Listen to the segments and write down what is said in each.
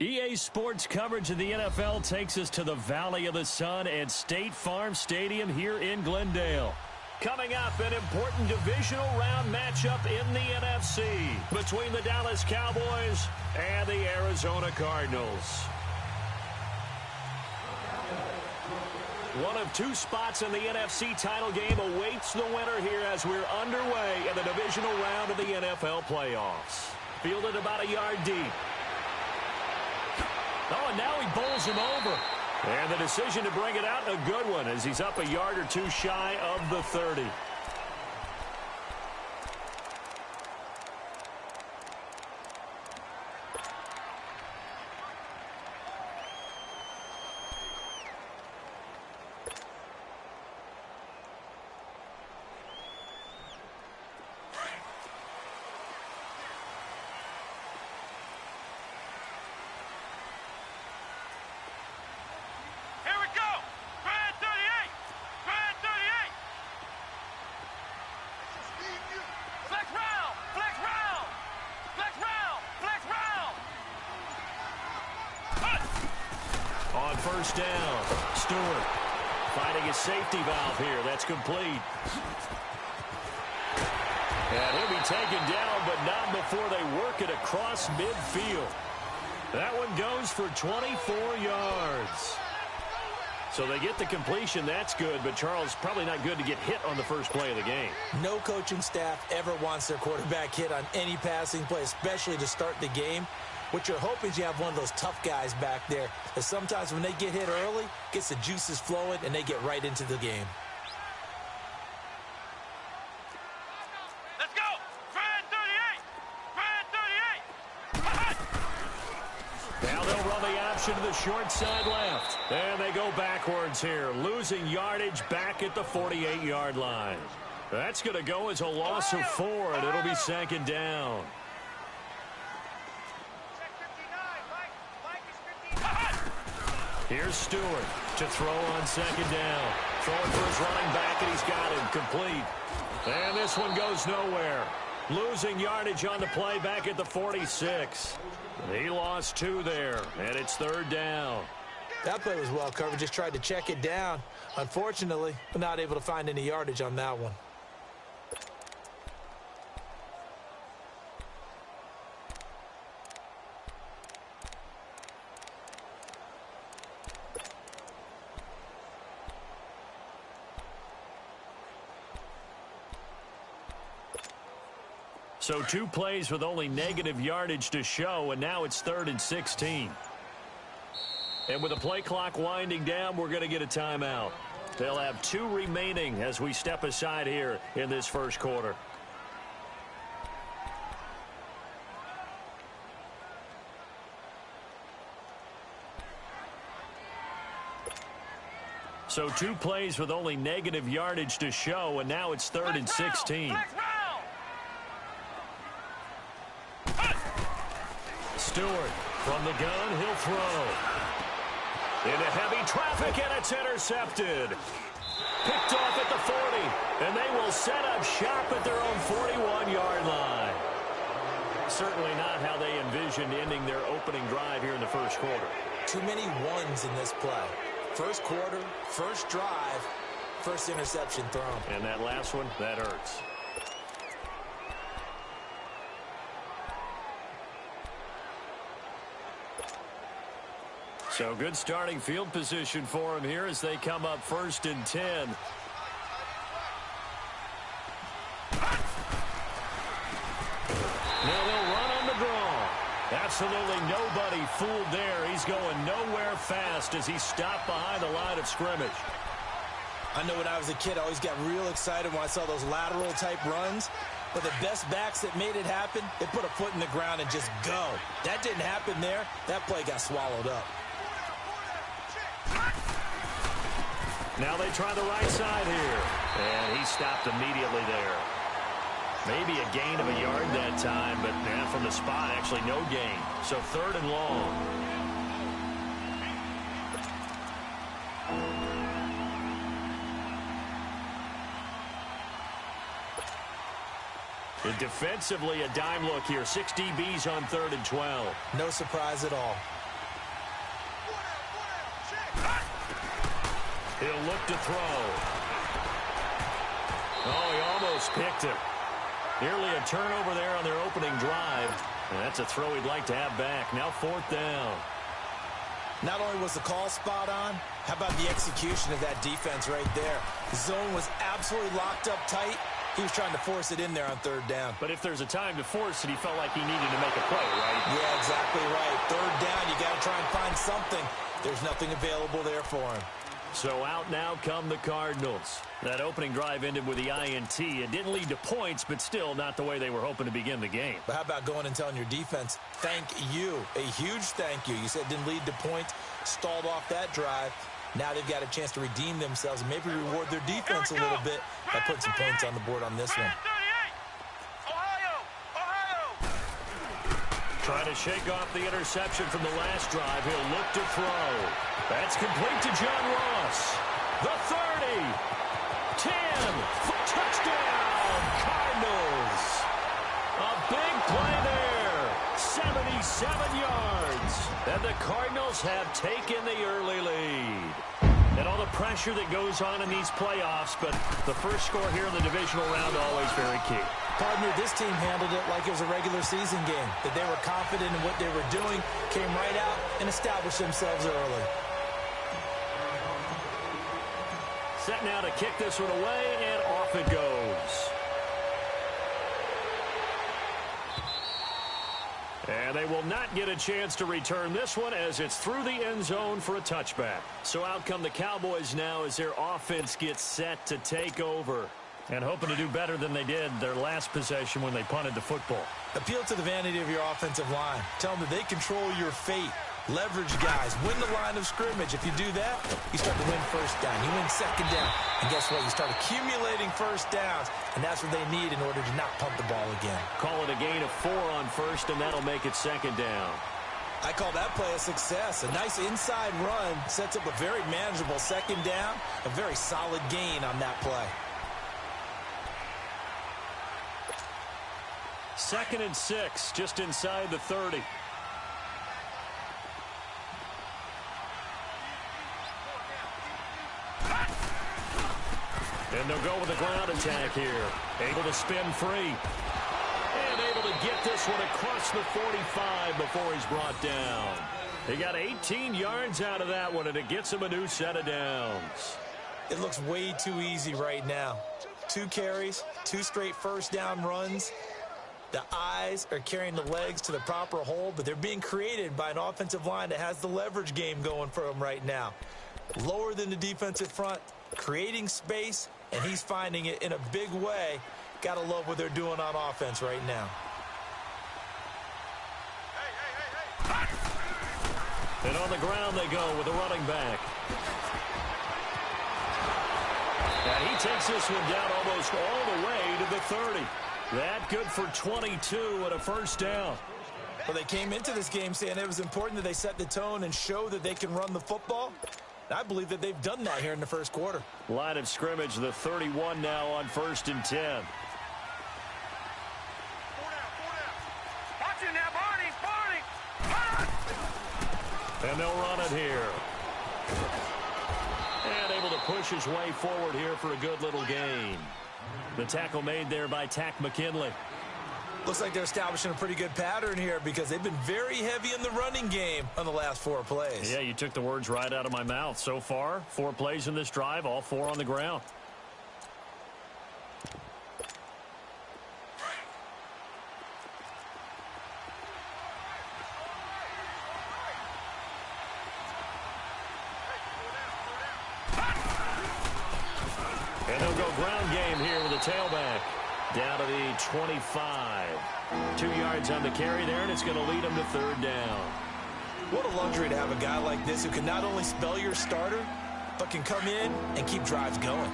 EA Sports coverage of the NFL takes us to the Valley of the Sun at State Farm Stadium here in Glendale. Coming up, an important divisional round matchup in the NFC between the Dallas Cowboys and the Arizona Cardinals. One of two spots in the NFC title game awaits the winner here as we're underway in the divisional round of the NFL playoffs. Fielded about a yard deep. Oh, and now he bowls him over. And the decision to bring it out, a good one, as he's up a yard or two shy of the 30. First down. Stewart finding his safety valve here. That's complete. And he'll be taken down, but not before they work it across midfield. That one goes for 24 yards. So they get the completion. That's good, but Charles, probably not good to get hit on the first play of the game. No coaching staff ever wants their quarterback hit on any passing play, especially to start the game. What you're hoping is you have one of those tough guys back there that sometimes when they get hit early, gets the juices flowing, and they get right into the game. Let's go! Fred 38! Fred 38! Now they'll run the option to the short side left. And they go backwards here, losing yardage back at the 48-yard line. That's going to go as a loss of 4, and it'll be second down. Here's Stewart to throw on second down. Throwing for his running back, and he's got him complete. And this one goes nowhere. Losing yardage on the play back at the 46. He lost 2 there, and it's third down. That play was well covered. Just tried to check it down. Unfortunately, not able to find any yardage on that one. So 2 plays with only negative yardage to show, and now it's 3rd and 16. And with the play clock winding down, we're going to get a timeout. They'll have 2 remaining as we step aside here in this first quarter. So 2 plays with only negative yardage to show, and now it's 3rd and 16. Stewart from the gun, he'll throw. Into heavy traffic, and it's intercepted. Picked off at the 40, and they will set up shop at their own 41-yard line. Certainly not how they envisioned ending their opening drive here in the first quarter. Too many ones in this play. First quarter, first drive, first interception thrown. And that last one, that hurts. So good starting field position for him here as they come up 1st and 10. Now they'll run on the draw. Absolutely nobody fooled there. He's going nowhere fast as he stopped behind the line of scrimmage. I know when I was a kid, I always got real excited when I saw those lateral-type runs. But the best backs that made it happen, they put a foot in the ground and just go. That didn't happen there. That play got swallowed up. Now they try the right side here. And he stopped immediately there. Maybe a gain of a yard that time, but from the spot, actually no gain. So 3rd and long. And defensively, a dime look here. 6 DBs on 3rd and 12. No surprise at all. He'll look to throw. Oh, he almost picked it. Nearly a turnover there on their opening drive. And that's a throw he'd like to have back. Now 4th down. Not only was the call spot on, how about the execution of that defense right there? The zone was absolutely locked up tight. He was trying to force it in there on 3rd down. But if there's a time to force it, he felt like he needed to make a play, right? Yeah, exactly right. 3rd down, you got to try and find something. There's nothing available there for him. So out now come the Cardinals. That opening drive ended with the INT. It didn't lead to points, but still not the way they were hoping to begin the game. But how about going and telling your defense, thank you, a huge thank you. You said it didn't lead to points, stalled off that drive. Now they've got a chance to redeem themselves and maybe reward their defense a little bit by putting some points on the board on this one. Trying to shake off the interception from the last drive. He'll look to throw. That's complete to John Ross. The 30. 10. Touchdown, Cardinals. A big play there. 77 yards. And the Cardinals have taken the early lead. And all the pressure that goes on in these playoffs, but the first score here in the divisional round always very key. Partner, this team handled it like it was a regular season game, that they were confident in what they were doing, came right out and established themselves early. Set now to kick this one away, and off it goes. And they will not get a chance to return this one as it's through the end zone for a touchback. So out come the Cowboys now as their offense gets set to take over. And hoping to do better than they did their last possession when they punted the football. Appeal to the vanity of your offensive line. Tell them that they control your fate. Leverage guys. Win the line of scrimmage. If you do that, you start to win 1st down. You win 2nd down. And guess what? You start accumulating 1st downs. And that's what they need in order to not punt the ball again. Call it a gain of 4 on 1st, and that'll make it 2nd down. I call that play a success. A nice inside run sets up a very manageable 2nd down. A very solid gain on that play. 2nd and 6, just inside the 30. And they'll go with a ground attack here. Able to spin free. And able to get this one across the 45 before he's brought down. He got 18 yards out of that one, and it gets him a new set of downs. It looks way too easy right now. 2 carries, 2 straight 1st down runs. The eyes are carrying the legs to the proper hold, but they're being created by an offensive line that has the leverage game going for them right now. Lower than the defensive front, creating space, and he's finding it in a big way. Got to love what they're doing on offense right now. And on the ground they go with a running back. And he takes this one down almost all the way to the 30. That good for 22 and a 1st down. Well, they came into this game saying it was important that they set the tone and show that they can run the football. And I believe that they've done that here in the 1st quarter. Line of scrimmage, the 31 now on 1st and 10. And they'll run it here. And able to push his way forward here for a good little gain. The tackle made there by Tack McKinley. Looks like they're establishing a pretty good pattern here because they've been very heavy in the running game on the last 4 plays. Yeah, you took the words right out of my mouth. So far, 4 plays in this drive, all 4 on the ground. And they'll go ground game here with a tailback. Down to the 25. 2 yards on the carry there, and it's going to lead them to 3rd down. What a luxury to have a guy like this who can not only spell your starter, but can come in and keep drives going.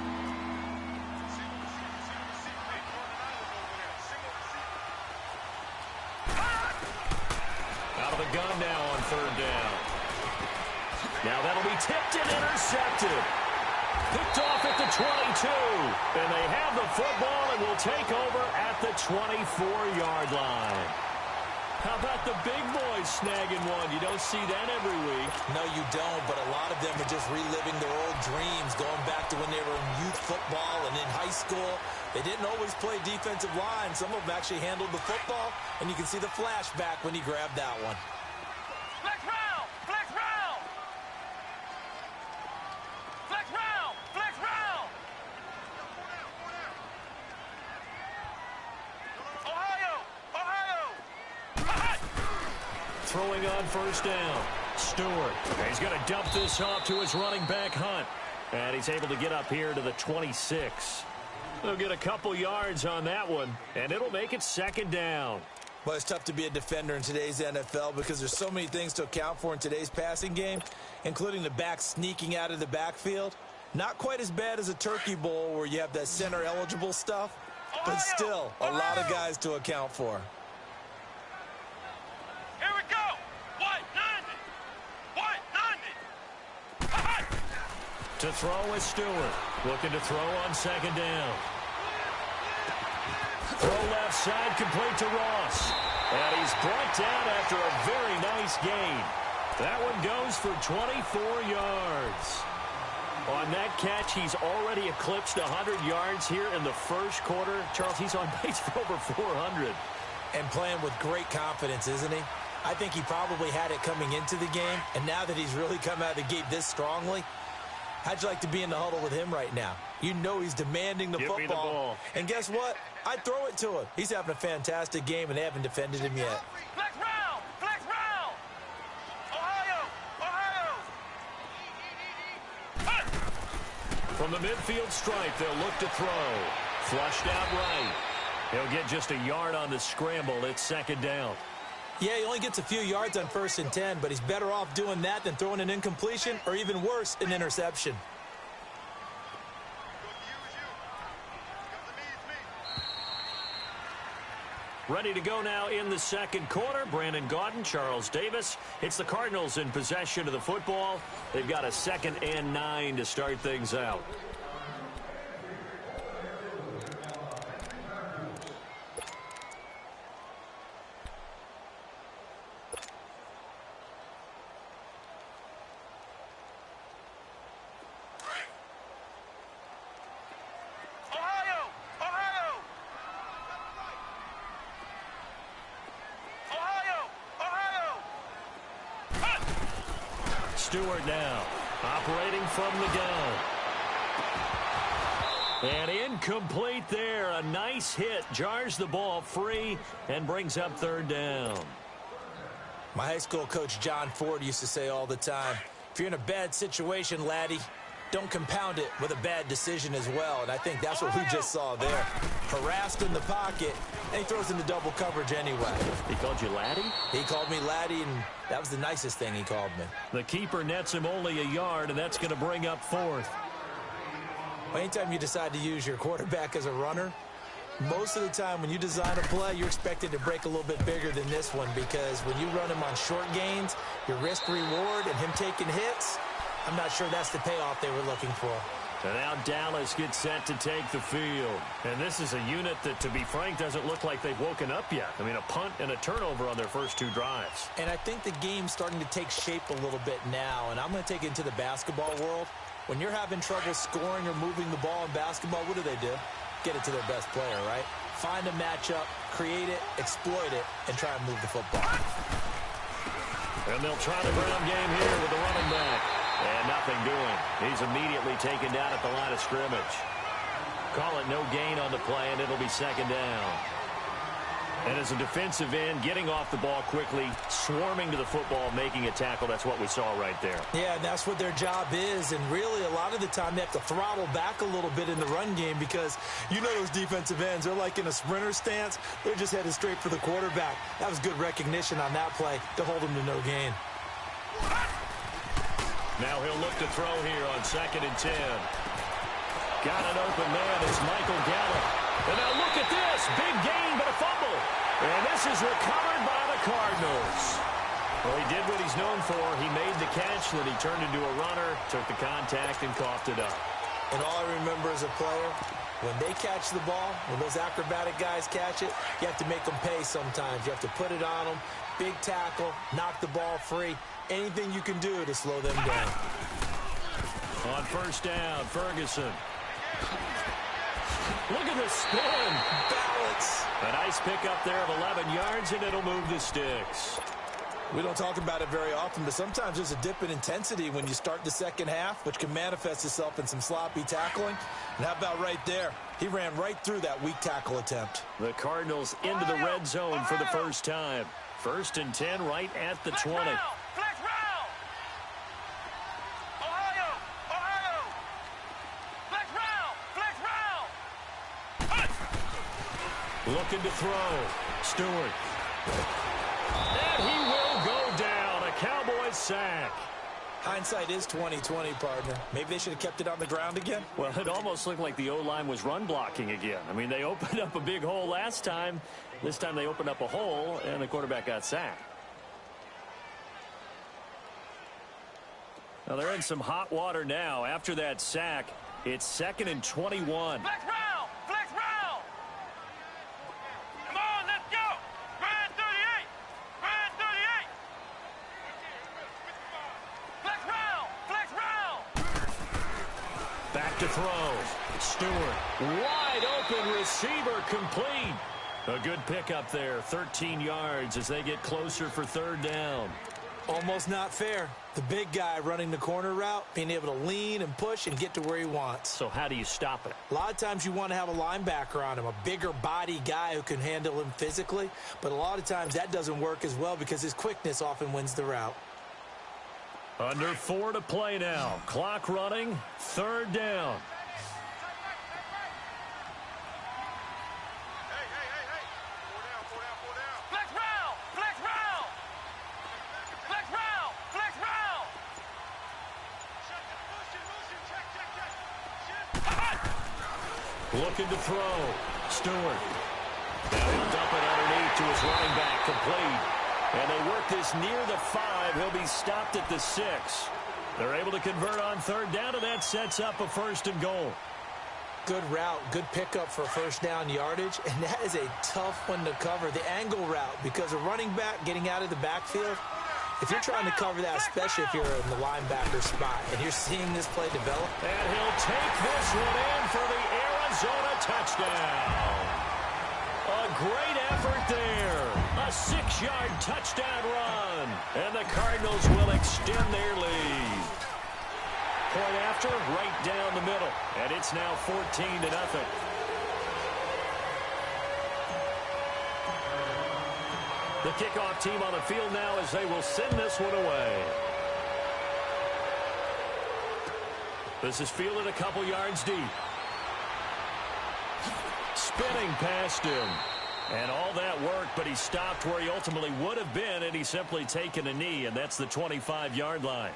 Out of the gun now on 3rd down. Now that'll be tipped and intercepted. Picked off at the 22. And they have the football and will take over at the 24-yard line. How about the big boys snagging one? You don't see that every week. No, you don't, but a lot of them are just reliving their old dreams, going back to when they were in youth football and in high school. They didn't always play defensive line. Some of them actually handled the football, and you can see the flashback when he grabbed that one. Flex round! Flex round! Flex round! Flex round! Ohio! Ohio! Throwing on first down. Stewart. He's going to dump this off to his running back, Hunt. And he's able to get up here to the 26. They'll get a couple yards on that one, and it'll make it second down. Well, it's tough to be a defender in today's NFL because there's so many things to account for in today's passing game, including the back sneaking out of the backfield. Not quite as bad as a Turkey Bowl where you have that center-eligible stuff, but still a lot of guys to account for. Here we go! 190! 190! To throw is Stewart. Looking to throw on second down. Throw left side, complete to Ross. And he's brought down after a very nice gain. That one goes for 24 yards. On that catch, he's already eclipsed 100 yards here in the first quarter. Charles, he's on pace for over 400. And playing with great confidence, isn't he? I think he probably had it coming into the game, and now that he's really come out of the gate this strongly, how'd you like to be in the huddle with him right now? You know he's demanding the Give football. me the ball. And guess what? I'd throw it to him. He's having a fantastic game, and they haven't defended him yet. Flex round! Flex round! Ohio! Ohio! From the midfield stripe, they'll look to throw. Flushed out right. He'll get just a yard on the scramble. It's second down. Yeah, he only gets a few yards on 1st and 10, but he's better off doing that than throwing an incompletion or even worse, an interception. Ready to go now in the second quarter. Brandon Gaudin, Charles Davis. It's the Cardinals in possession of the football. They've got a 2nd and 9 to start things out. Stewart now, operating from the gun. And incomplete there. A nice hit. Jars the ball free and brings up 3rd down. My high school coach, John Ford, used to say all the time, if you're in a bad situation, laddie, don't compound it with a bad decision as well. And I think that's what we just saw there. Harassed in the pocket, and he throws into double coverage anyway. He called you laddie? He called me laddie, and that was the nicest thing he called me. The keeper nets him only a yard, and that's going to bring up 4th. Anytime you decide to use your quarterback as a runner, most of the time when you design a play, you're expected to break a little bit bigger than this one because when you run him on short gains, your risk-reward and him taking hits, I'm not sure that's the payoff they were looking for. And now Dallas gets set to take the field. And this is a unit that, to be frank, doesn't look like they've woken up yet. I mean, a punt and a turnover on their first 2 drives. And I think the game's starting to take shape a little bit now, and I'm going to take it into the basketball world. When you're having trouble scoring or moving the ball in basketball, what do? Get it to their best player, right? Find a matchup, create it, exploit it, and try and move the football. And they'll try the ground game here with the running back. And nothing doing. He's immediately taken down at the line of scrimmage. Call it no gain on the play, and it'll be 2nd down. And as a defensive end, getting off the ball quickly, swarming to the football, making a tackle, that's what we saw right there. Yeah, and that's what their job is. And really, a lot of the time, they have to throttle back a little bit in the run game because you know those defensive ends, they're like in a sprinter stance. They're just headed straight for the quarterback. That was good recognition on that play to hold him to no gain. Now he'll look to throw here on 2nd and 10. Got an open man. It's Michael Gallup. And now look at this. Big gain, but a fumble. And this is recovered by the Cardinals. Well, he did what he's known for. He made the catch, then he turned into a runner, took the contact, and coughed it up. And all I remember as a player, When they catch the ball, when those acrobatic guys catch it, you have to make them pay sometimes. You have to put it on them, big tackle, knock the ball free. Anything you can do to slow them down. On first down, Ferguson. Look at the spin. Balance. A nice pickup there of 11 yards, and it'll move the sticks. We don't talk about it very often, but sometimes there's a dip in intensity when you start the second half, which can manifest itself in some sloppy tackling. And how about right there? He ran right through that weak tackle attempt. The Cardinals into the red zone for the first time. 1st and 10 right at the 20. Flex round. Ohio. Ohio. Flex round. Flex round. Looking to throw. Stewart. And he will go down. A Cowboys sack. Hindsight is 20/20, partner. Maybe they should have kept it on the ground again. Well, it almost looked like the O-line was run blocking again. I mean, they opened up a big hole last time. This time they opened up a hole, and the quarterback got sacked. Now they're in some hot water now. After that sack, it's 2nd and 21. Flex round. Flex round. Come on, let's go. Grand 38. Grand 38. Flex round. Flex round. Back to throw. Stewart. Wide open receiver complete. A good pickup there. 13 yards as they get closer for 3rd down. Almost not fair. The big guy running the corner route, being able to lean and push and get to where he wants. So how do you stop it? A lot of times you want to have a linebacker on him, a bigger body guy who can handle him physically. But a lot of times that doesn't work as well because his quickness often wins the route. Under 4 to play now. Clock running. 3rd down. Flex round. Flex round. Flex round. Flex round. Looking to throw. Stewart. Now he'll dump it underneath to his running back. Complete. And they work this near the 5. He'll be stopped at the 6. They're able to convert on 3rd down, and that sets up a 1st and goal. Good route, good pickup for 1st down yardage, and that is a tough one to cover, the angle route, because a running back getting out of the backfield, if you're trying to cover that, especially if you're in the linebacker spot, and you're seeing this play develop. And he'll take this one in for the Arizona touchdown. A great effort there. A 6-yard touchdown run. And the Cardinals will extend their lead. Point after, right down the middle. And it's now 14-0. The kickoff team on the field now as they will send this one away. This is fielded a couple yards deep. Spinning past him. And all that work, but he stopped where he ultimately would have been, and he's simply taken a knee, and that's the 25-yard line.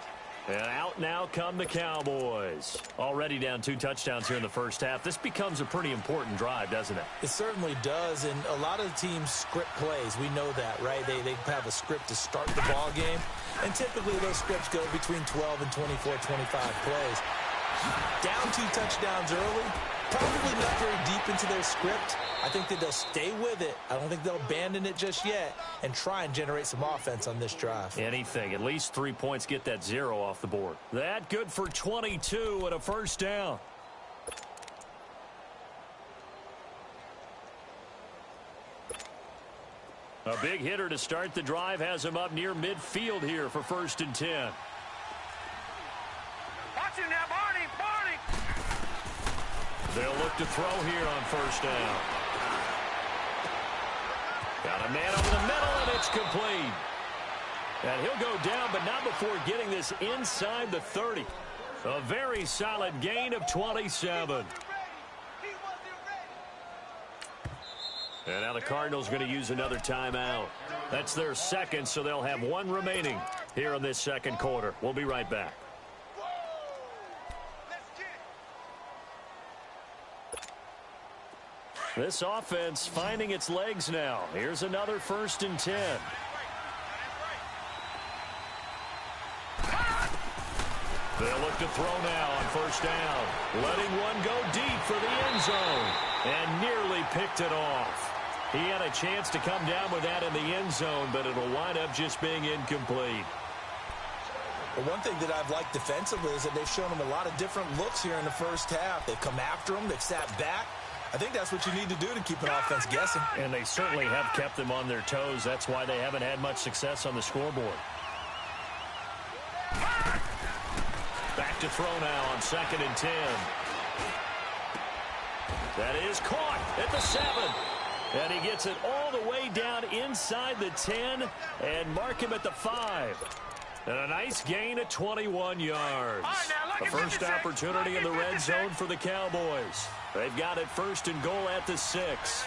And out now come the Cowboys. Already down 2 touchdowns here in the first half. This becomes a pretty important drive, doesn't it? It certainly does, and a lot of the teams script plays. We know that, right? They have a script to start the ball game, and typically those scripts go between 12 and 24, 25 plays. Down 2 touchdowns early, probably not very deep into their script. I think that they'll stay with it. I don't think they'll abandon it just yet and try and generate some offense on this drive. Anything. At least 3 points, get that 0 off the board. That good for 22 and a 1st down. A big hitter to start the drive has him up near midfield here for 1st and 10. Watch him now, Barney. Barney. They'll look to throw here on 1st down. Got a man over the middle, and it's complete. And he'll go down, but not before getting this inside the 30. A very solid gain of 27. And now the Cardinals going to use another timeout. That's their 2nd, so they'll have 1 remaining here in this 2nd quarter. We'll be right back. This offense finding its legs now. Here's another 1st and 10. They'll look to throw now on first down. Letting one go deep for the end zone. And nearly picked it off. He had a chance to come down with that in the end zone, but it'll wind up just being incomplete. Well, one thing that I've liked defensively is that they've shown them a lot of different looks here in the first half. They've come after them. They've sat back. I think that's what you need to do to keep an offense guessing. And they certainly have kept them on their toes. That's why they haven't had much success on the scoreboard. Back to throw now on 2nd and 10. That is caught at the 7. And he gets it all the way down inside the 10 and mark him at the 5. And a nice gain of 21 yards. The first opportunity in the red zone for the Cowboys. They've got it 1st and goal at the 6.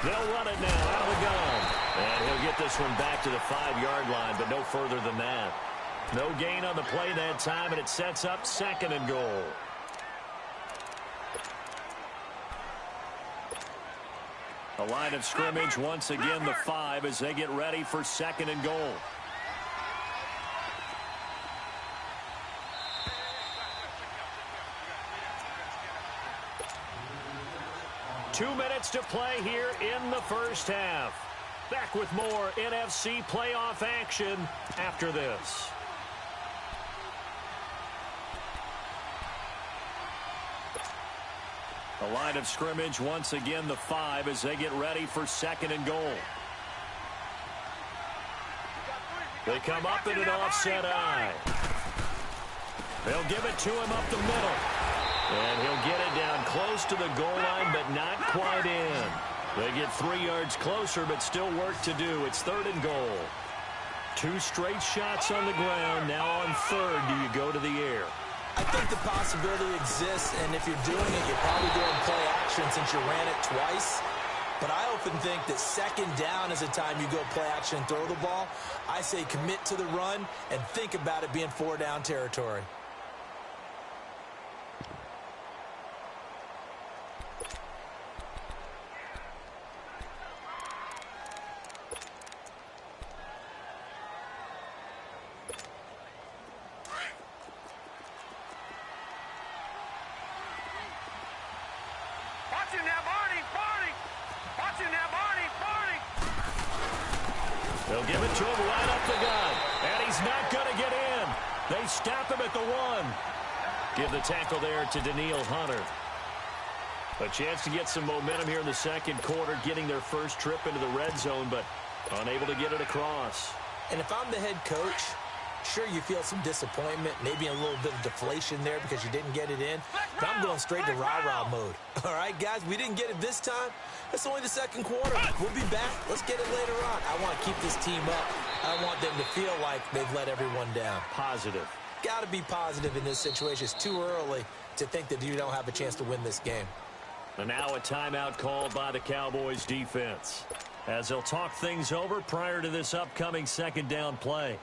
They'll run it now out of the gun. And he'll get this one back to the 5-yard line, but no further than that. No gain on the play that time, and it sets up 2nd and goal. The line of scrimmage once again the 5 as they get ready for 2nd and goal. Two minutes to play here in the first half. Back with more NFC playoff action after this. The line of scrimmage once again the 5 as they get ready for 2nd and goal. They come up in an offset eye. They'll give it to him up the middle. And he'll get it down close to the goal line, but not quite in. They get 3 yards closer, but still work to do. It's 3rd and goal. 2 straight shots on the ground. Now on 3rd, do you go to the air? I think the possibility exists, and if you're doing it, you're probably doing play action since you ran it twice. But I often think that 2nd down is the time you go play action and throw the ball. I say commit to the run and think about it being 4-down territory. They'll give it to him right up the gut. And he's not going to get in. They stop him at the 1. Give the tackle there to Daniil Hunter. A chance to get some momentum here in the 2nd quarter, getting their first trip into the red zone, but unable to get it across. And if I'm the head coach, sure, you feel some disappointment, maybe a little bit of deflation there because you didn't get it in. But I'm going straight to rah-rah mode. All right, guys, we didn't get it this time. It's only the 2nd quarter. We'll be back. Let's get it later on. I want to keep this team up. I want them to feel like they've let everyone down. Positive. Got to be positive in this situation. It's too early to think that you don't have a chance to win this game. And now a timeout called by the Cowboys defense as they'll talk things over prior to this upcoming 2nd down play.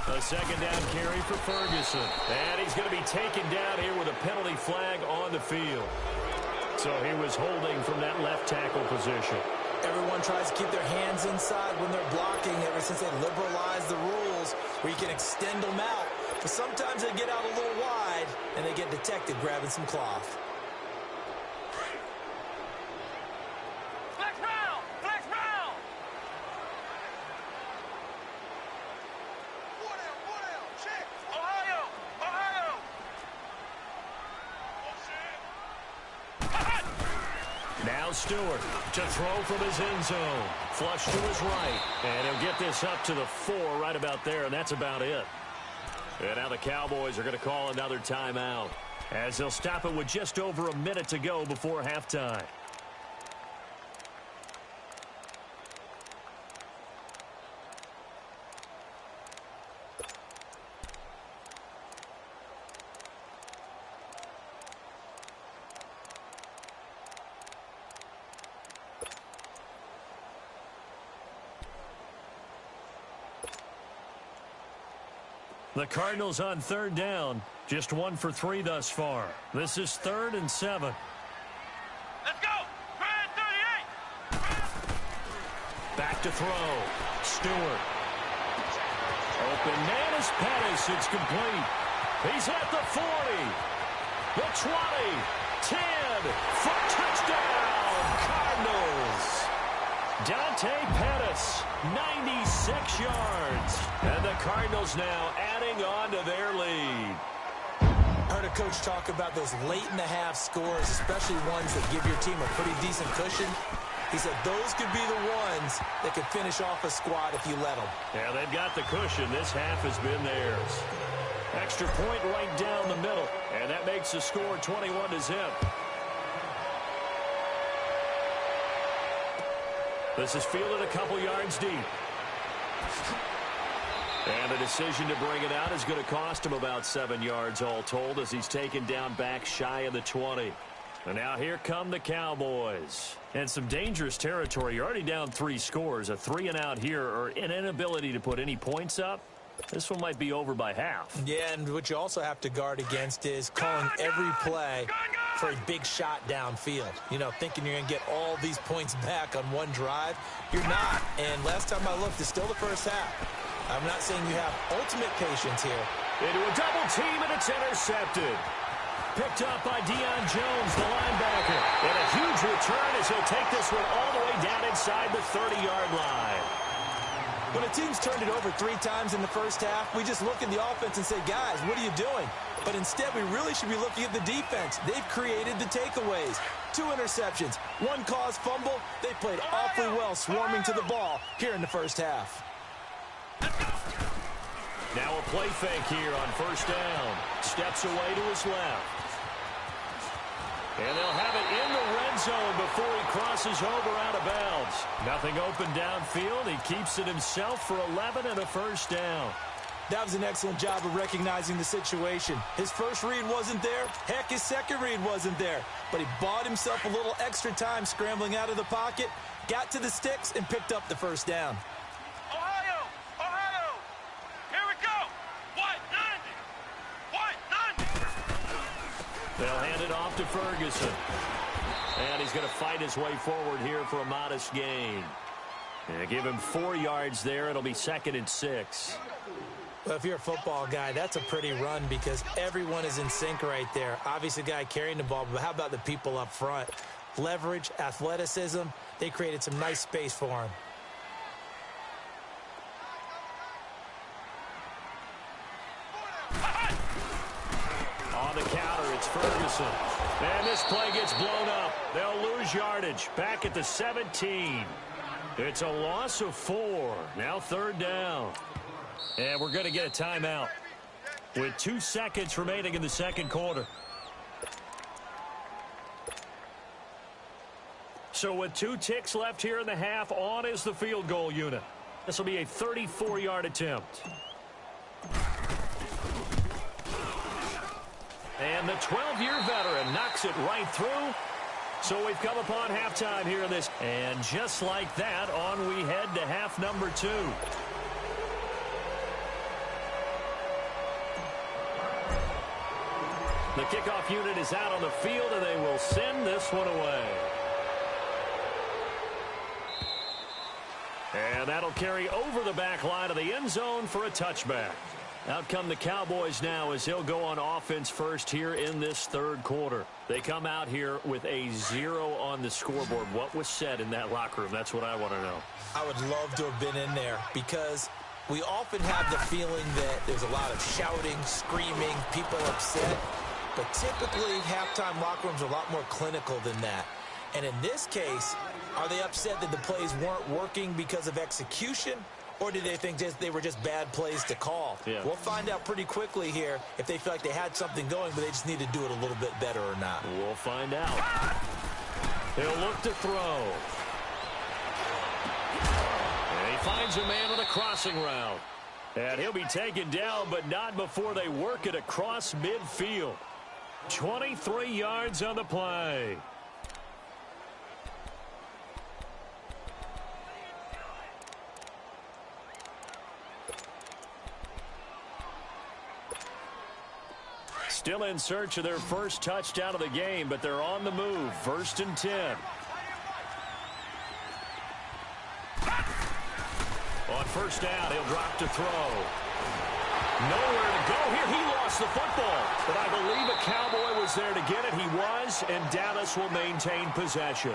A 2nd down carry for Ferguson. And he's going to be taken down here with a penalty flag on the field. So he was holding from that left tackle position. Everyone tries to keep their hands inside when they're blocking ever since they liberalized the rules where you can extend them out. But sometimes they get out a little wide and they get detected grabbing some cloth. Now Stewart to throw from his end zone. Flush to his right. And he'll get this up to the 4 right about there, and that's about it. And now the Cowboys are going to call another timeout as they'll stop it with just over a minute to go before halftime. The Cardinals on 3rd down. Just 1 for 3 thus far. This is 3rd and 7. Let's go. Grand 38. Back to throw. Stewart. Open man is Pettis. It's complete. He's at the 40. The 20. 10. For touchdown. Cardinals. Dante Pettis, 96 yards. And the Cardinals now adding on to their lead. Heard a coach talk about those late-in-the-half scores, especially ones that give your team a pretty decent cushion. He said those could be the ones that could finish off a squad if you let them. Yeah, they've got the cushion. This half has been theirs. Extra point right down the middle, and that makes the score 21-0. This is fielded a couple yards deep. And the decision to bring it out is going to cost him about 7 yards all told as he's taken down back shy of the 20. And now here come the Cowboys. And some dangerous territory. You're already down 3 scores. A 3-and-out here or an inability to put any points up. This one might be over by half. Yeah, and what you also have to guard against is calling every play for a big shot downfield. You know, thinking you're going to get all these points back on one drive. You're not. And last time I looked, it's still the first half. I'm not saying you have ultimate patience here. Into a double team, and it's intercepted. Picked up by Deion Jones, the linebacker. And a huge return as he'll take this one all the way down inside the 30-yard line. When a team's turned it over 3 times in the first half, we just look at the offense and say, guys, what are you doing? But instead, we really should be looking at the defense. They've created the takeaways. 2 interceptions, 1 caused fumble. They played awfully well swarming to the ball here in the first half. Now a play fake here on first down. Steps away to his left. And they'll have it in the red zone before he crosses over out of bounds. Nothing open downfield. He keeps it himself for 11 and a first down. That was an excellent job of recognizing the situation. His first read wasn't there. Heck, his second read wasn't there. But he bought himself a little extra time scrambling out of the pocket, got to the sticks, and picked up the first down. Ohio! Ohio! Here we go! White 90! White 90! They'll hand it off to Ferguson. And he's going to fight his way forward here for a modest gain. And give him 4 yards there. It'll be 2nd and 6. Well, if you're a football guy, that's a pretty run because everyone is in sync right there. Obviously, the guy carrying the ball, but how about the people up front? Leverage, athleticism, they created some nice space for him. On the counter, it's Ferguson. And this play gets blown up. They'll lose yardage. Back at the 17. It's a loss of 4. Now 3rd down. And we're going to get a timeout with 2 seconds remaining in the second quarter. So with 2 ticks left here in the half, on is the field goal unit. This will be a 34-yard attempt. And the 12-year veteran knocks it right through. So we've come upon halftime here in this. And just like that, on we head to half number 2. The kickoff unit is out on the field, and they will send this one away. And that'll carry over the back line of the end zone for a touchback. Out come the Cowboys now as he'll go on offense first here in this 3rd quarter. They come out here with a 0 on the scoreboard. What was said in that locker room? That's what I want to know. I would love to have been in there because we often have the feeling that there's a lot of shouting, screaming, people upset. But typically, halftime locker rooms are a lot more clinical than that. And in this case, are they upset that the plays weren't working because of execution? Or did they think they were just bad plays to call? Yeah. We'll find out pretty quickly here if they feel like they had something going, but they just need to do it a little bit better or not. We'll find out. He'll look to throw. And he finds a man on the crossing route. And he'll be taken down, but not before they work it across midfield. 23 yards on the play. Still in search of their first touchdown of the game, but they're on the move. 1st and 10. On 1st down, he'll drop to throw. Nowhere to go here. He lost the football. But I believe a Cowboy was there to get it. He was, and Dallas will maintain possession.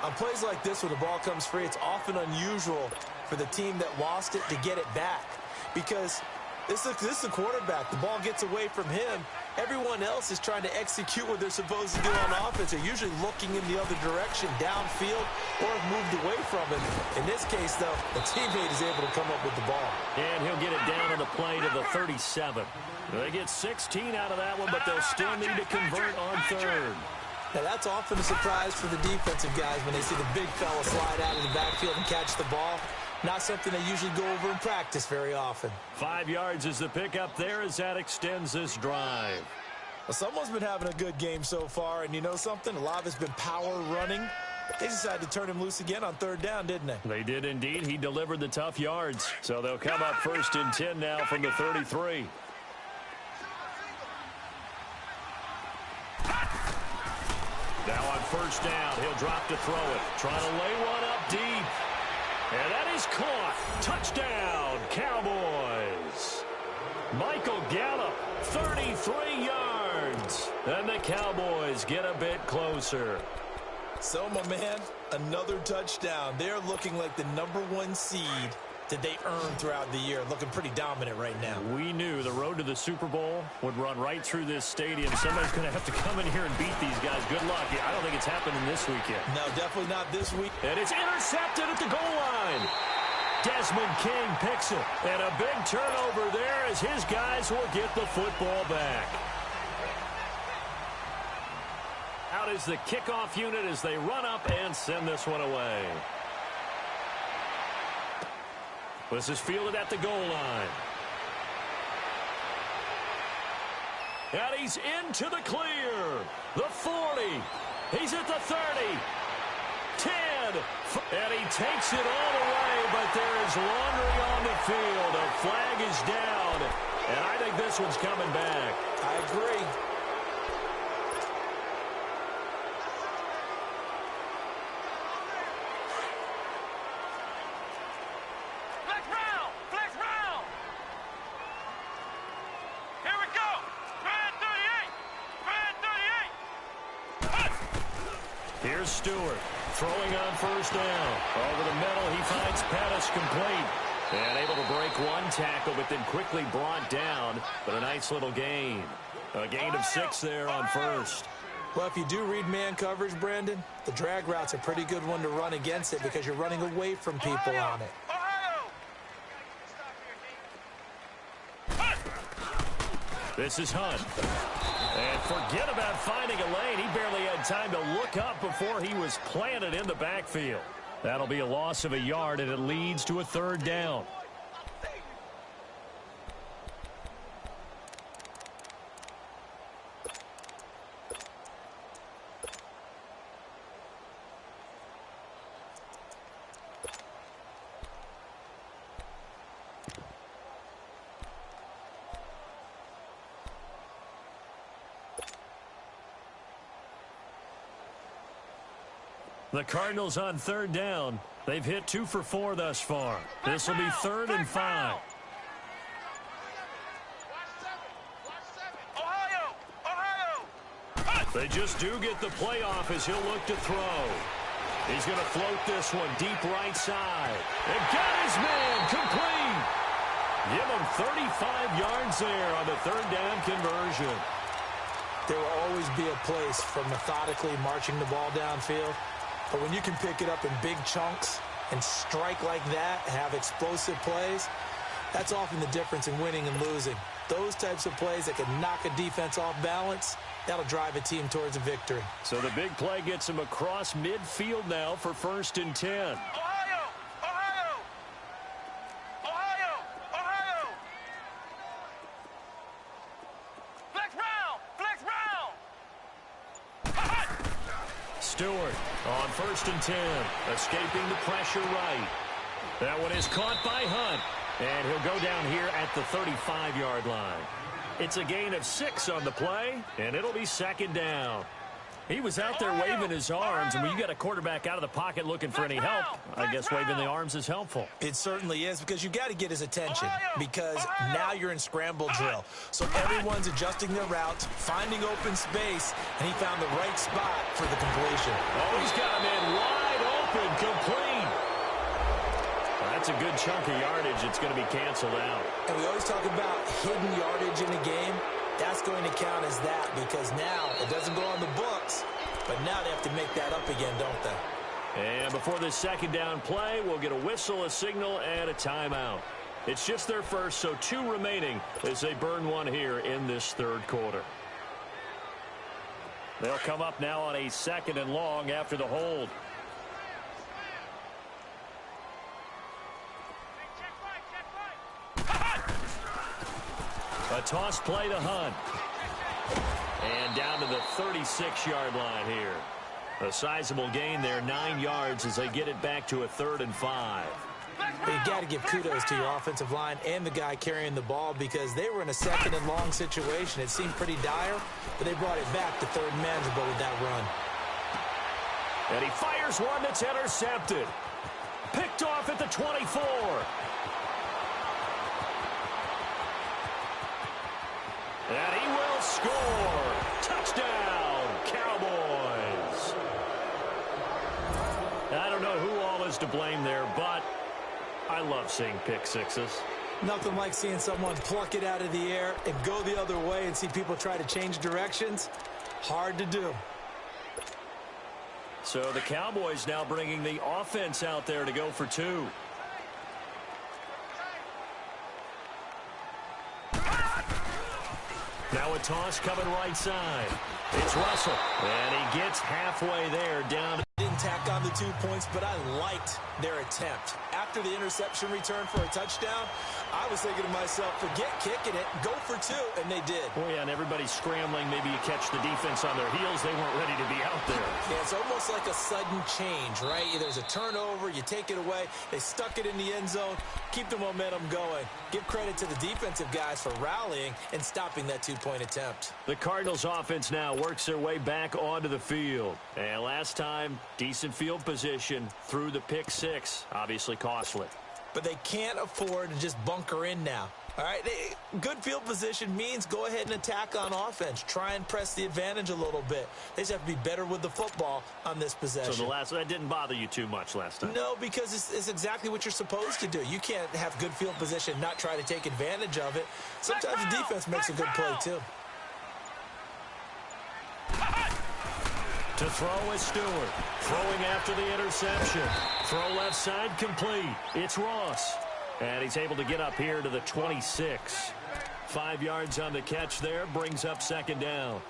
On plays like this, when the ball comes free, it's often unusual for the team that lost it to get it back. Because this is the quarterback. The ball gets away from him. Everyone else is trying to execute what they're supposed to do on offense. They're usually looking in the other direction, downfield, or have moved away from him. In this case, though, the teammate is able to come up with the ball. And he'll get it down on the play to the 37. They get 16 out of that one, but they'll still need to convert on 3rd. Now, that's often a surprise for the defensive guys when they see the big fella slide out of the backfield and catch the ball. Not something they usually go over in practice very often. 5 yards is the pickup there as that extends this drive. Well, someone's been having a good game so far, and you know something? A lot of it's been power running. They decided to turn him loose again on 3rd down, didn't they? They did indeed. He delivered the tough yards. So they'll come up 1st and 10 now from the 33. Now on 1st down, he'll drop to throw it. Trying to lay one up deep. And that is caught. Touchdown, Cowboys. Michael Gallup, 33 yards. And the Cowboys get a bit closer. So, my man, another touchdown. They're looking like the #1 seed that they earned throughout the year. Looking pretty dominant right now. We knew the road to the Super Bowl would run right through this stadium. Somebody's going to have to come in here and beat these guys. Good luck. I don't think it's happening this weekend. No, definitely not this week. And it's intercepted at the goal line. Desmond King picks it. And a big turnover there as his guys will get the football back. Out is the kickoff unit as they run up and send this one away. This is fielded at the goal line. And he's into the clear. The 40. He's at the 30. 10. And he takes it all the way, but there is laundry on the field. A flag is down. And I think this one's coming back. I agree. Flex round. Here we go. Brand 38. Here's Stewart throwing on 1st down. Over the middle, he finds Pettis complete. And able to break one tackle, but then quickly brought down. But a nice little gain. A gain of 6 there on 1st. Well, if you do read man coverage, Brandon, the drag route's a pretty good one to run against it because you're running away from people on it. This is Hunt. And forget about finding a lane. He barely had time to look up before he was planted in the backfield. That'll be a loss of a yard, and it leads to a 3rd down. The Cardinals on 3rd down. They've hit 2 for 4 thus far. This will be 3rd and 5. They just do get the playoff as he'll look to throw. He's going to float this one deep right side. And got his man complete. Give him 35 yards there on the 3rd down conversion. There will always be a place for methodically marching the ball downfield. But when you can pick it up in big chunks and strike like that and have explosive plays, that's often the difference in winning and losing. Those types of plays that can knock a defense off balance, that'll drive a team towards a victory. So the big play gets him across midfield now for 1st and 10. Stewart on 1st and 10, escaping the pressure right. That one is caught by Hunt, and he'll go down here at the 35-yard line. It's a gain of 6 on the play, and it'll be second down. He was out there waving his arms, and when you got a quarterback out of the pocket looking for any help, I guess waving the arms is helpful. It certainly is, because you've got to get his attention, because now you're in scramble drill. So everyone's adjusting their routes, finding open space, and he found the right spot for the completion. Oh, he's got him in wide open, complete. That's a good chunk of yardage. It's going to be canceled out. And we always talk about hidden yardage in a game. That's going to count as that, because now it doesn't go on the books, but now they have to make that up again, don't they? And before this second down play, we'll get a whistle, a signal, and a timeout. It's just their first, so 2 remaining as they burn one here in this third quarter. They'll come up now on a 2nd and long after the hold. A toss play to Hunt. And down to the 36-yard line here. A sizable gain there, 9 yards as they get it back to a 3rd and 5. You got to give kudos to your offensive line and the guy carrying the ball, because they were in a 2nd and long situation. It seemed pretty dire, but they brought it back to 3rd and manageable with that run. And he fires one that's intercepted. Picked off at the 24. And he will score. Touchdown, Cowboys. I don't know who all is to blame there, but I love seeing pick sixes. Nothing like seeing someone pluck it out of the air and go the other way and see people try to change directions. Hard to do. So the Cowboys now bringing the offense out there to go for 2. Now a toss coming right side. It's Russell. And he gets halfway there down. Didn't tack on the 2 points, but I liked their attempt. After the interception return for a touchdown, I was thinking to myself, forget kicking it, go for 2, and they did. Oh, yeah, and everybody's scrambling. Maybe you catch the defense on their heels. They weren't ready to be out there. Yeah, it's almost like a sudden change, right? There's a turnover, you take it away, they stuck it in the end zone, keep the momentum going. Give credit to the defensive guys for rallying and stopping that 2-point attempt. The Cardinals offense now works their way back onto the field. And last time, decent field position through the pick 6, obviously costly. But they can't afford to just bunker in now. All right, good field position means go ahead and attack on offense. Try and press the advantage a little bit. They just have to be better with the football on this possession. So that didn't bother you too much last time? No, because it's exactly what you're supposed to do. You can't have good field position and not try to take advantage of it. Sometimes the defense makes a good play, too. To throw is Stewart. Throwing after the interception. Throw left side complete. It's Ross. And he's able to get up here to the 26. 5 yards on the catch there. Brings up 2nd down.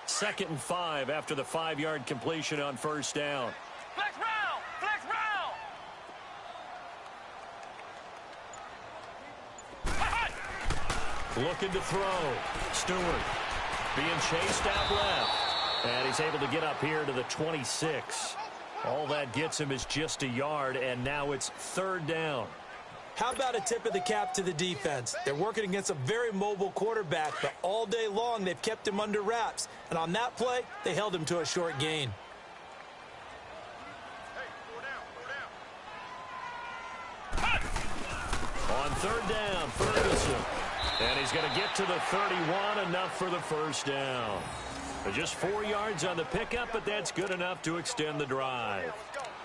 Second and 5 after the 5-yard completion on 1st down. Flex round! Flex round! Looking to throw. Stewart being chased out left. And he's able to get up here to the 26. All that gets him is just a yard, and now it's 3rd down. How about a tip of the cap to the defense? They're working against a very mobile quarterback, but all day long they've kept him under wraps. And on that play, they held him to a short gain. On 3rd down, Ferguson. And he's going to get to the 31, enough for the 1st down. Just 4 yards on the pickup, but that's good enough to extend the drive.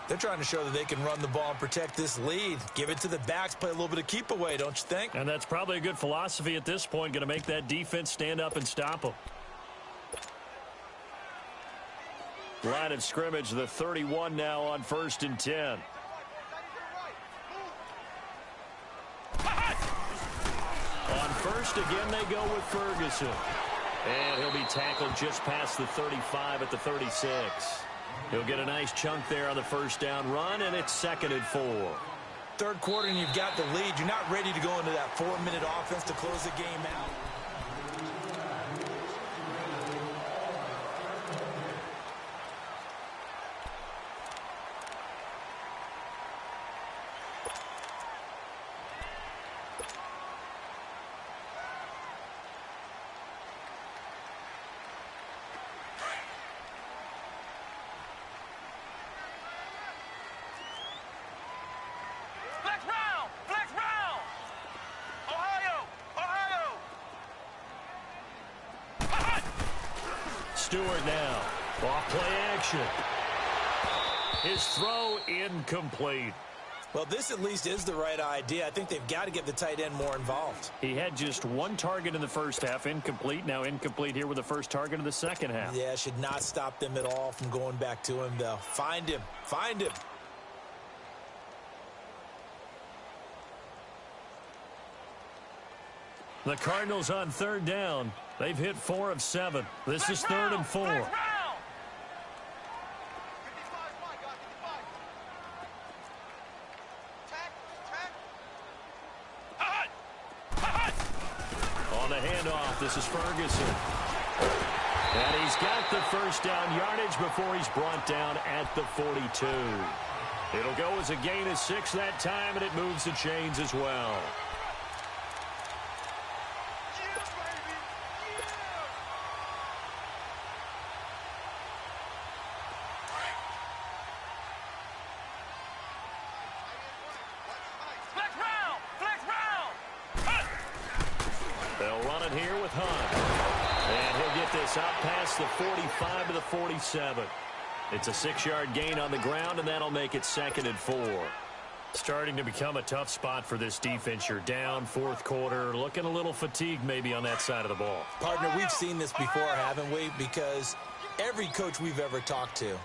They're trying to show that they can run the ball and protect this lead. Give it to the backs, play a little bit of keep away, don't you think? And that's probably a good philosophy at this point, going to make that defense stand up and stop them. Line of scrimmage, the 31 now on 1st and 10. On 1st, again, they go with Ferguson. And he'll be tackled just past the 35 at the 36. He'll get a nice chunk there on the 1st down run, and it's 2nd and 4. third quarter and you've got the lead, you're not ready to go into that 4-minute offense to close the game out. Flex round! Ohio! Stewart now. Off play action. His throw incomplete. Well, this at least is the right idea. I think they've got to get the tight end more involved. He had just one target in the first half, incomplete. Now incomplete here with the first target of the second half. Yeah, should not stop them at all from going back to him, though. Find him. Find him. The Cardinals on third down. They've hit 4 of 7. This is 3rd and 4. On the handoff, this is Ferguson. And he's got the first down yardage before he's brought down at the 42. It'll go as a gain of 6 that time, and it moves the chains as well. Out past the 45 to the 47. It's a 6-yard gain on the ground, and that'll make it 2nd and 4. Starting to become a tough spot for this defense. You're down, 4th quarter, looking a little fatigued maybe on that side of the ball. Partner, we've seen this before, haven't we? Because every coach we've ever talked to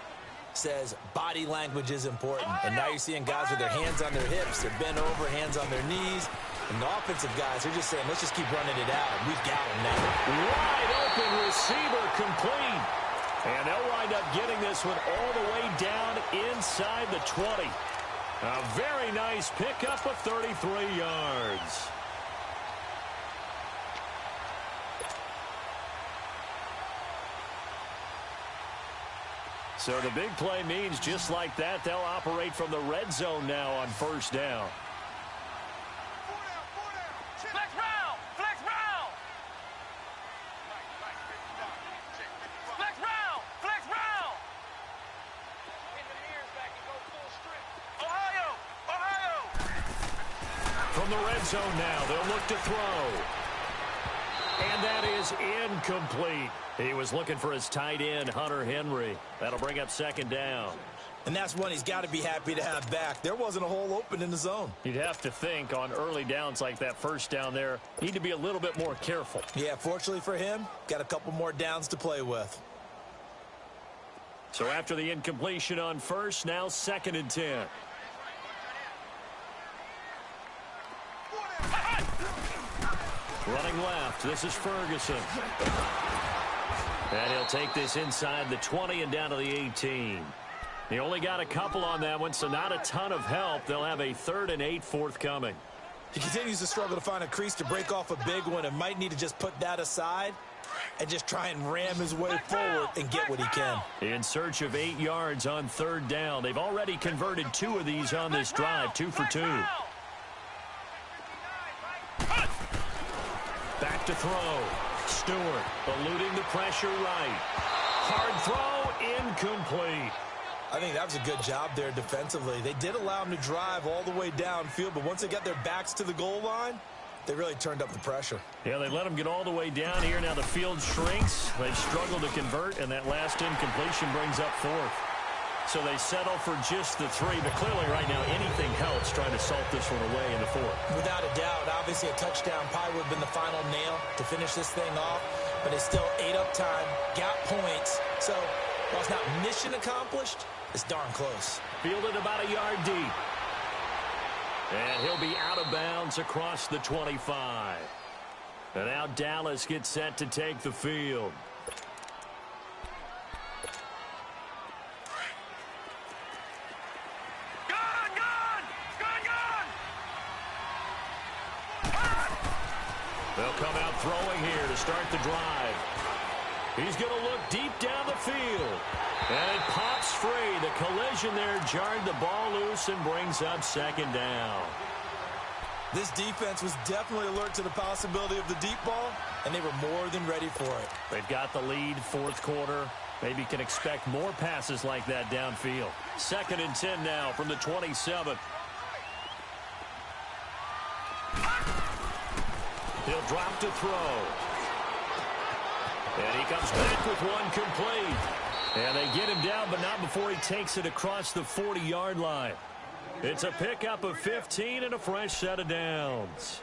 says body language is important. And now you're seeing guys with their hands on their hips, they're bent over, hands on their knees. And the offensive guys are just saying, let's just keep running it out. We've got them now. Wide open receiver complete. And they'll wind up getting this one all the way down inside the 20. A very nice pickup of 33 yards. So the big play means just like that, they'll operate from the red zone now on 1st down. From the red zone now, they'll look to throw. And that is incomplete. He was looking for his tight end, Hunter Henry. That'll bring up 2nd down. And that's one he's got to be happy to have back. There wasn't a hole open in the zone. You'd have to think on early downs like that 1st down there, need to be a little bit more careful. Yeah, fortunately for him, got a couple more downs to play with. So after the incompletion on 1st, now 2nd and 10. Running left, this is Ferguson. And he'll take this inside the 20 and down to the 18. He only got a couple on that one, so not a ton of help. They'll have a 3rd and 8 forthcoming. He continues to struggle to find a crease to break off a big one and might need to just put that aside and just try and ram his way forward and get what he can. In search of 8 yards on 3rd down. They've already converted 2 of these on this drive, 2 for 2. Back to throw. Stewart eluding the pressure right. Hard throw, incomplete. I think that was a good job there defensively. They did allow him to drive all the way downfield, but once they got their backs to the goal line, they really turned up the pressure. Yeah, they let him get all the way down here. Now the field shrinks. They've struggled to convert, and that last incompletion brings up 4th. So they settle for just the 3, but clearly right now anything helps trying to salt this one away in the 4th. Without a doubt, obviously a touchdown probably would have been the final nail to finish this thing off, but they still ate up time, got points. So while it's not mission accomplished, it's darn close. Fielded about a yard deep. And he'll be out of bounds across the 25. And now Dallas gets set to take the field. Gun! start the drive. He's going to look deep down the field. And it pops free. The collision there jarred the ball loose and brings up second down. This defense was definitely alert to the possibility of the deep ball, and they were more than ready for it. They've got the lead, fourth quarter. Maybe can expect more passes like that downfield. 2nd and 10 now from the 27. He'll drop to throw. And he comes back with one complete. And they get him down, but not before he takes it across the 40-yard line. It's a pickup of 15 and a fresh set of downs.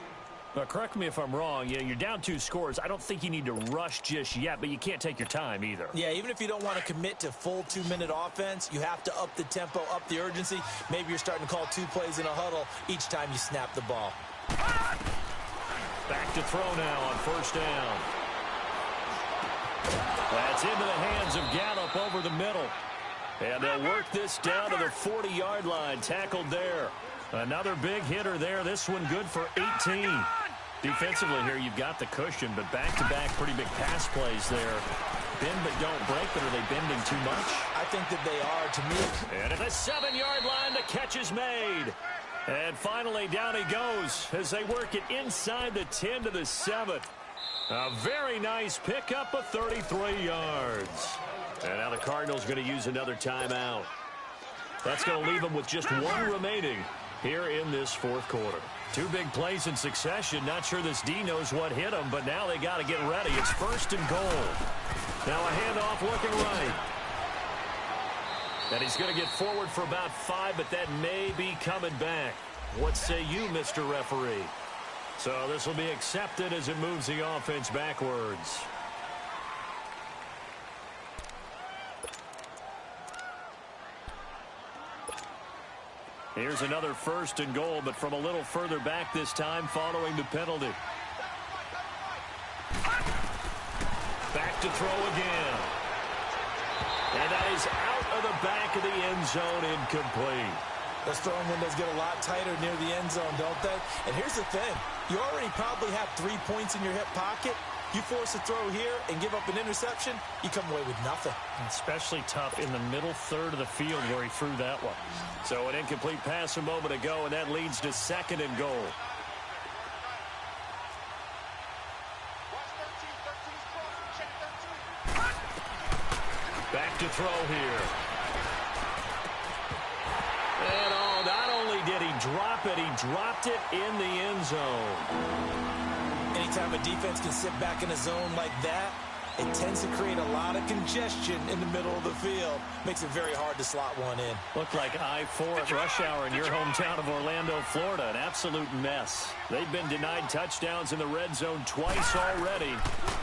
Now, correct me if I'm wrong. Yeah, you're down 2 scores. I don't think you need to rush just yet, but you can't take your time either. Yeah, even if you don't want to commit to full 2-minute offense, you have to up the tempo, up the urgency. Maybe you're starting to call 2 plays in a huddle each time you snap the ball. Back to throw now on first down. That's into the hands of Gallup over the middle. And they'll work this down to the 40-yard line. Tackled there. Another big hitter there. This one good for 18. Defensively here, you've got the cushion, but back-to-back pretty big pass plays there. Bend but don't break, but are they bending too much? I think that they are, to me. And at the 7-yard line, the catch is made. And finally, down he goes as they work it inside the 10 to the 7. A very nice pickup of 33 yards. And now the Cardinals going to use another timeout. That's going to leave them with just one remaining here in this fourth quarter. 2 big plays in succession. Not sure this D knows what hit them, but now they got to get ready. It's 1st and goal. Now a handoff looking right. And he's going to get forward for about 5, but that may be coming back. What say you, Mr. Referee? So this will be accepted as it moves the offense backwards. Here's another 1st and goal, but from a little further back this time following the penalty. Back to throw again. And that is out of the back of the end zone, incomplete. Those throwing windows get a lot tighter near the end zone, don't they? And here's the thing. You already probably have 3 points in your hip pocket. You force a throw here and give up an interception, you come away with nothing. Especially tough in the middle third of the field where he threw that one. So an incomplete pass a moment ago, and that leads to 2nd and goal. Back to throw here. And not only did he drop it, he dropped it in the end zone. Anytime a defense can sit back in a zone like that, it tends to create a lot of congestion in the middle of the field. Makes it very hard to slot one in. Looked like I-4 at rush hour in your hometown of Orlando, Florida. An absolute mess. They've been denied touchdowns in the red zone twice already.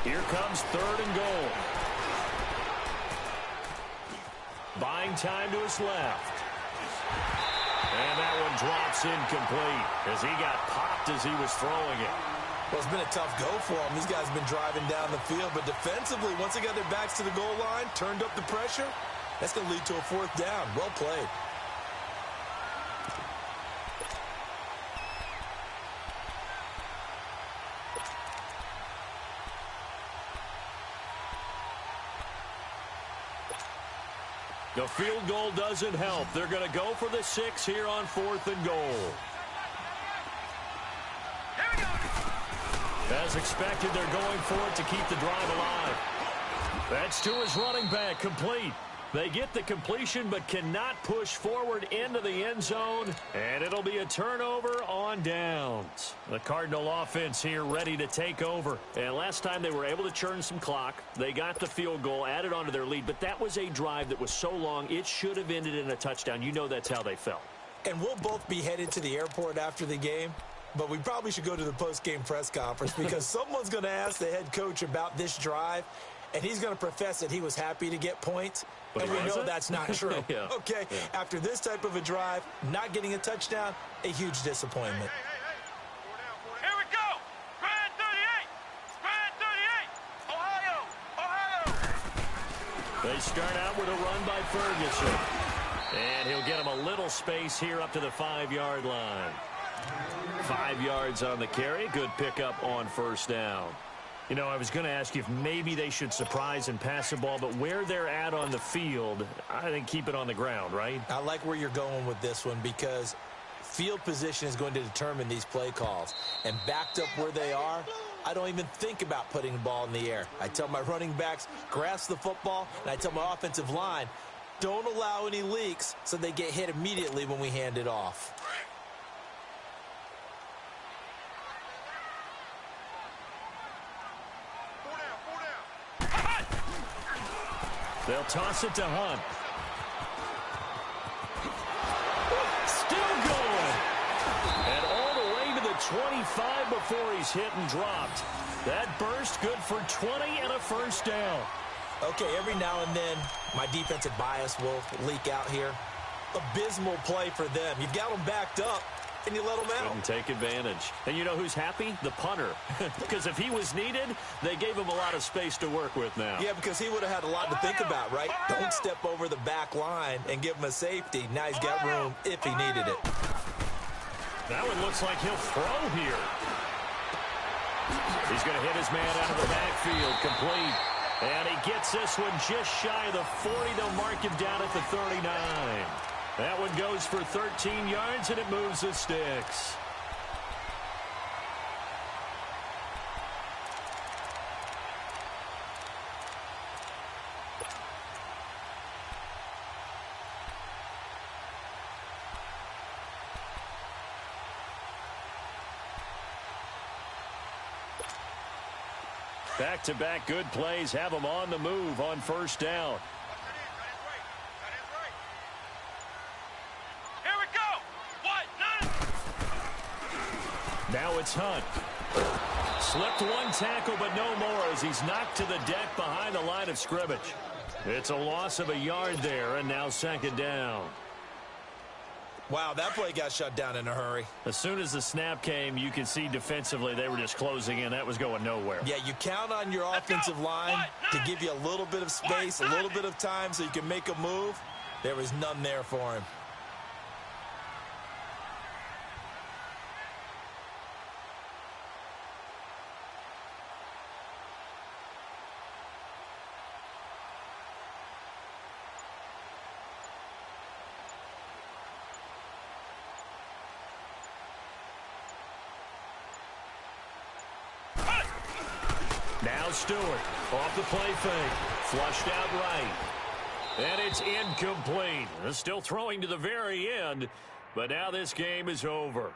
Here comes 3rd and goal. Buying time to his left. And that one drops incomplete as he got popped as he was throwing it. Well, it's been a tough go for them. These guys have been driving down the field, but defensively, once they got their backs to the goal line, turned up the pressure, that's going to lead to a 4th down. Well played. The field goal doesn't help. They're going to go for the 6 here on 4th and goal. As expected, they're going for it to keep the drive alive. That's to his running back, complete. They get the completion but cannot push forward into the end zone, and it'll be a turnover on downs. The Cardinal offense here ready to take over. And last time they were able to churn some clock. They got the field goal, added onto their lead, but that was a drive that was so long it should have ended in a touchdown. You know that's how they felt. And we'll both be headed to the airport after the game. But we probably should go to the post-game press conference because someone's going to ask the head coach about this drive, and he's going to profess that he was happy to get points, but and we know that's not true. Yeah. Okay, yeah. After this type of a drive, not getting a touchdown, a huge disappointment. Here we go. Grand 38. Grand 38. Ohio. They start out with a run by Ferguson. And he'll get him a little space here up to the 5-yard line. 5 yards on the carry. Good pickup on 1st down. You know, I was going to ask you if maybe they should surprise and pass the ball, but where they're at on the field, I think keep it on the ground, right? I like where you're going with this one because field position is going to determine these play calls. And backed up where they are, I don't even think about putting the ball in the air. I tell my running backs, grasp the football, and I tell my offensive line, don't allow any leaks so they get hit immediately when we hand it off. They'll toss it to Hunt. Still going. And all the way to the 25 before he's hit and dropped. That burst good for 20 and a first down. Okay, every now and then, my defensive bias will leak out here. Abysmal play for them. You've got them backed up, and you let them out. Couldn't take advantage. And you know who's happy? The punter. Because if he was needed, they gave him a lot of space to work with now. Yeah, because he would have had a lot to think about, right? Don't step over the back line and give him a safety. Now he's got room if he needed it. That one looks like he'll throw here. He's going to hit his man out of the backfield, complete. And he gets this one just shy of the 40. They'll mark him down at the 39. That one goes for 13 yards, and it moves the sticks. Back-to-back good plays have them on the move on first down. Here we go. What? Now it's Hunt. Slipped one tackle, but no more as he's knocked to the deck behind the line of scrimmage. It's a loss of a yard there, and now second down. Wow, that play got shut down in a hurry. As soon as the snap came, you could see defensively they were just closing in. That was going nowhere. Yeah, you count on your offensive line to give you a little bit of space, a little bit of time so you can make a move. There was none there for him. Now Stewart off the play fake. Flushed out right. And it's incomplete. Still throwing to the very end, but now this game is over.